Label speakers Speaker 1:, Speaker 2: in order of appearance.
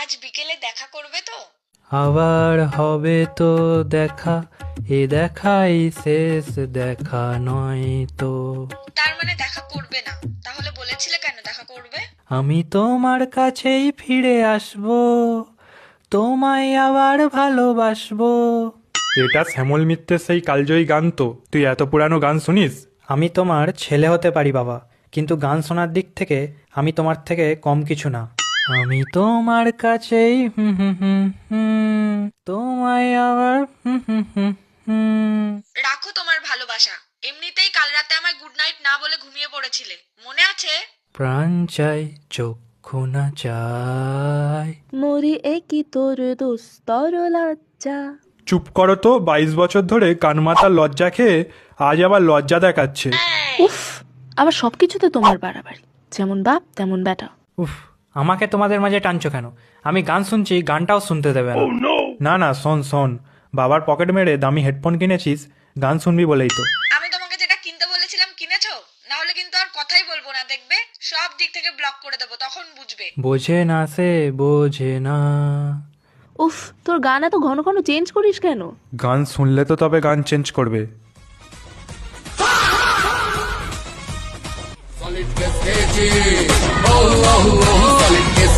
Speaker 1: আজ বিকেলে দেখা করবে তো?
Speaker 2: আবার হবে তো দেখা, এ দেখাই শেষ দেখা নয় তো।
Speaker 1: তার মানে দেখা করবে না? তাহলে বলেছিলে কেন দেখা করবে?
Speaker 2: আমি তোমার কাছেই ফিরে আসবো, তোমায় আবার ভালোবাসবো।
Speaker 3: এটা শ্যামল মিত্রের সেই কালজয়ী গান তো? তুই এত পুরানো গান শুনিস?
Speaker 2: আমি তোমার ছেলে হতে পারি বাবা, কিন্তু গান শোনার দিক থেকে আমি তোমার থেকে কম কিছু না। আমি তোমার কাছেই তোমায় আবার
Speaker 1: রাখো তোমার ভালোবাসা। এমনিতেই কাল রাতে আমায় গুড নাইট না বলে ঘুমিয়ে পড়েছিলে, মনে আছে?
Speaker 2: প্রাণ চাই চক্ষু না চাই।
Speaker 4: মরি একই তোর দোস্তর লজ্জা।
Speaker 3: চুপ করো তো, 22 বছর ধরে কানমাতার লজ্জা খেয়ে আজ আবার লজ্জা দেখাচ্ছে।
Speaker 4: উফ, আবার সবকিছুতে তোমার বাড়াবাড়ি, যেমন বাপ তেমন বেটা।
Speaker 2: উফ, আমাকে তোমাদের মাঝে টানছো কেন? আমি গান শুনছি, গানটাও শুনতে দেবে না।
Speaker 3: না না, শোন শোন, বাবার পকেট মেরে দামি হেডফোন কিনেছিস, গান শুনবি বলেই তো।
Speaker 1: আমি তোমাকে যেটা কিনতে বলেছিলাম কিনেছো? না হলে কিন্তু আর কথাই বলবো না, দেখবে সব দিক থেকে ব্লক করে দেবো, তখন বুঝবে।
Speaker 2: বোঝে না সে বোঝে না।
Speaker 4: উফ, তোর গান এত ঘন ঘন চেঞ্জ করিস কেন?
Speaker 3: গান শুনলে তো তবে গান চেঞ্জ করবে।
Speaker 5: Solid kiss solid kiss